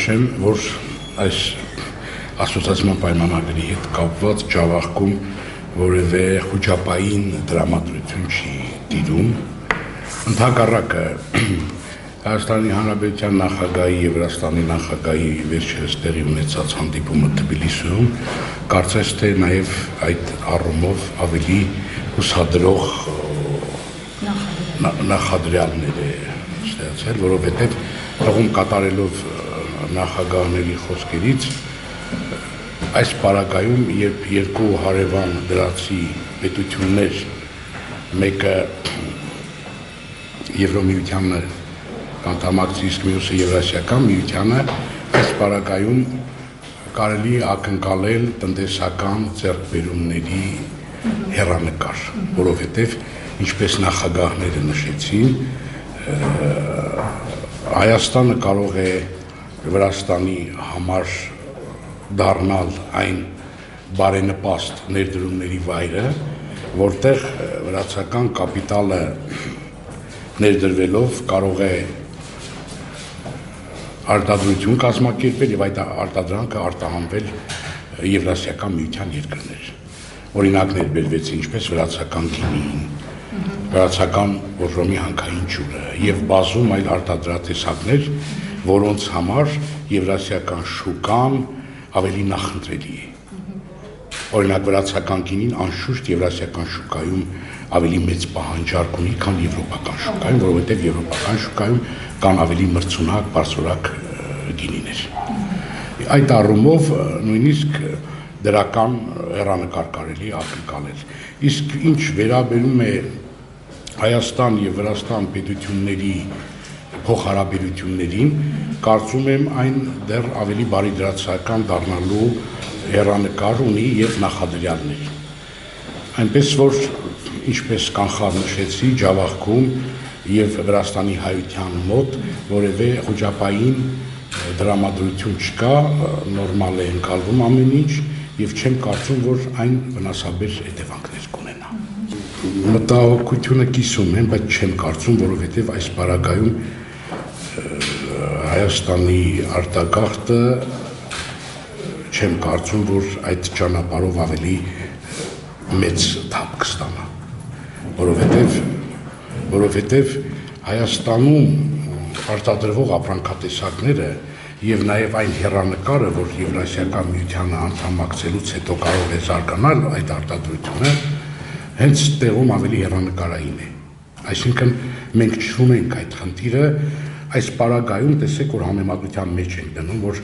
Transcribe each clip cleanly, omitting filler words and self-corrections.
նշեմ, որ այս ասոցիացիան պայմանագրի հետ կապված Ջավախքում որևէ խոճապային դրամատրություն չի տիրում, ընդհակառակը Հայաստանի Հանրապետության նախագահի եւ Վրաստանի նախագահի վերջերս տեղի ունեցած հանդիպումը Թբիլիսիում կարծես թե նաեւ այդ առումով ավելի հուսադրող նախադրյալներ է ստեղծել, որովհետեւ հողում կատարելով նախագահների խոսքերից այս պարագայում երբ երկու հարևան դրացի պետություններ մեկը Եվրոմիությանը անդամակցի իսկ մյուսը Եվրասիական միությանը այս պարագայում կարելի է ակնկալել տնտեսական ձեռքբերումների հեռանկար, որովհետև ինչպես նախագահները նշեցին, Հայաստանը կարող է Վրաստանի համար դառնալ այն բարենպաստ ներդրումների վայրը, որտեղ վրացական կապիտալը ներդրվելով կարող է արտադրություն կազմակերպել եւ այդ արտադրանքը արտահանվել Եվրասիական միության երկրներ։ Օրինակներ բերվեցին ինչպես վրացական գինին, վրացական ոռոմի հանքային ջուրը եւ բազում այլ արտադրատեսակներ, որոնց համար Եվրասիական շուկան ավելի նախընտրելի է։ Օրինակ վրացական գինին անշուշտ Եվրասիական շուկայում ավելի մեծ պահանջարկ ունի, քան եվրոպական շուկայում, որովհետև եվրոպական շուկայում կան ավելի մրցունակ, բարձրորակ գինիներ։ Այդ առումով նույնիսկ դրական հեռանկար կարելի ակնկալել։ Իսկ ինչ վերաբերում է Հայաստան եւ Վրաստան պետությունների փոխհարաբերություններին, կարծում եմ այն դեռ ավելի բարիդրացական դառնալու հեռանկար ունի եւ նախադրյալներ։ Այնպես որ ինչպես կանխավ նշեցի Ջավախքում եւ Վրաստանի հայության մոտ որևէ խոճապային դրամատրություն չկա, նորմալ է ընկալվում ամեն ինչ եւ չեմ կարծում, որ այն վնասաբեր հետևանքներ կունենա։ Մտահոգությունը կիսում եմ, բայց չեմ կարծում, որովհետեւ այս պարագայում Հայաստանի արտագաղթը չեմ կարծում, որ այդ ճանապարհով ավելի մեծ թափ կստանա, որովհետև Հայաստանում արտադրվող ապրանքատեսակները եւ նաեւ այն հեռանկարը, որ Եվրասիական միությանը անդամակցելուց հետո կարող է զարգանալ այդ արտադրությունը, հենց տեղում ավելի հեռանկարային է։ Այսինքն մենք ճշվում ենք այդ խնդիրը, այս պարագայում տեսեք, որ համեմատության մեջ ենք դնում, որ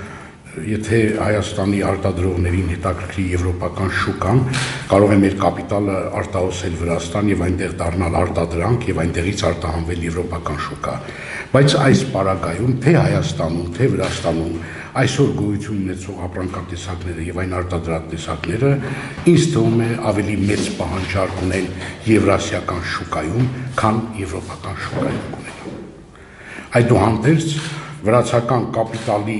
եթե Հայաստանի արտադրողներին հետաքրքրի եվրոպական շուկան, կարող է մեր կապիտալը արտահոսել Վրաստան եւ այնտեղ դառնալ արտադրանք եւ այնտեղից արտահանվել եվրոպական շուկա։ Բայց այս պարագայում թե Հայաստանում, թե Վրաստանում այսօր գոյություն ունեցող ապրանքատեսակները եւ այն արտադրատեսակները ինձ թվում է ավելի մեծ պահանջարկ ունեն եվրասիական շուկայում, քան եվրոպական շուկայում ունեն։ Այդուհանդերձ վրացական կապիտալի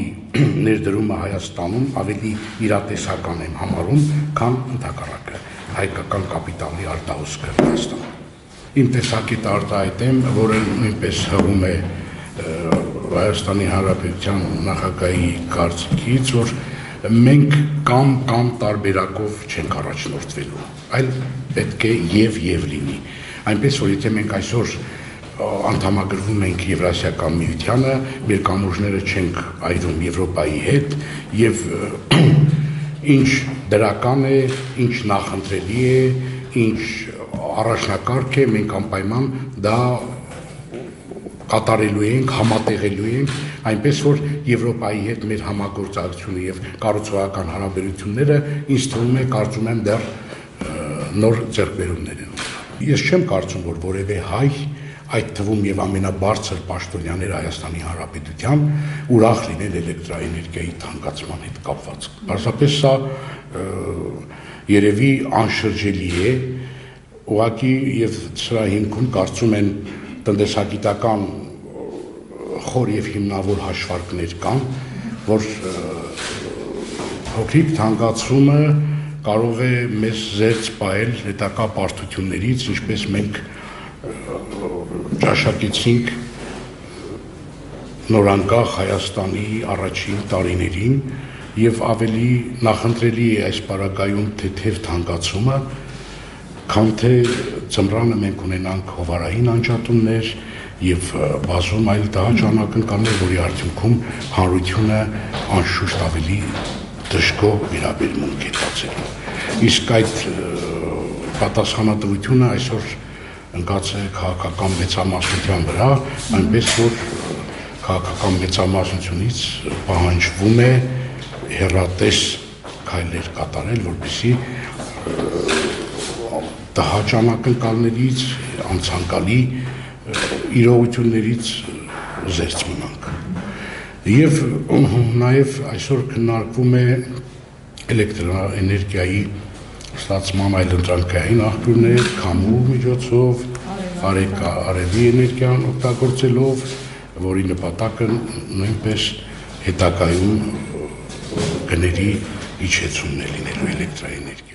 ներդրումը Հայաստանում ավելի իրատեսական եմ համարում, քան ընդհակառակը հայկական կապիտալի արտահոսքը Վրաստանում։ Իմ տեսակետը արտահայտեմ, որը նույնպես հղում է Հայաստանի Հանրապետության նախագահի կարծիքից, որ մենք կամ տարբերակով չենք առաջնորդվելու, այլ պետք է եւ լինի։ Այնպես որ եթե մենք այսօր անդամագրվում ենք Եվրասիական միությանը, մեր կամուրջները չենք այրում Եվրոպայի հետ եւ ինչ դրական է, ինչ նախընտրելի է, ինչ առաջնակարգ է, մենք անպայման դա կատարելու ենք, համատեղելու ենք, այնպես որ Եվրոպայի հետ մեր համագործակցությունը եւ կառուցողական հարաբերությունները ինձ թվում է, կարծում եմ դեռ նոր ձեռքբերումներ են։ Ես չեմ կարծում, որ որևէ հայ այդ թվում եւ ամենաբարձր պաշտոնյաները Հայաստանի Հանրապետության ուրախ լինել էլեկտրաէներգիայի թանկացման հետ կապված։ Պարզապես սա երևի անշրջելի է, ուղղակի եւ սրա հիմքում կարծում են տնտեսագիտական խոր եւ հիմնավոր հաշվարկներ կան, որ փոքրիկ թանկացումը կարող է մեզ զերծ պահել հետագա պարտություններից, ինչպես մենք ճաշակեցինք նորանկախ Հայաստանի առաջին տարիներին եւ ավելի նախընտրելի է այս պարագայում թեթև թանկացումը, քան թե ծմրանը մենք ունենանք հովարային անջատումներ եւ բազում այլ դահաճ անակնկալներ, որի արդյունքում հանրությունը անշուշտ ավելի դժգոհ վերաբերմունք է տածելու։ Իսկ այդ պատասխանատվությունը այսօր ընկած է քաղաքական մեծամասնության վրա, այնպես որ քաղաքական մեծամասնությունից պահանջվում է հեռատես քայլեր կատարել, որպեսզի դահաճ անակնկալներից, անցանկալի իրողություններից զերծ մնանք։ Եվ նաև այսօր քննարկվում է էլեկտրաէներգիայի ստացման այլընտրանքային աղբյուրներ, քամու միջոցով, արևի էներգիան օգտագործելով, որի նպատակը նույնպես հետագայում գների իջեցումն է լինելու էլեկտրաէներգիա։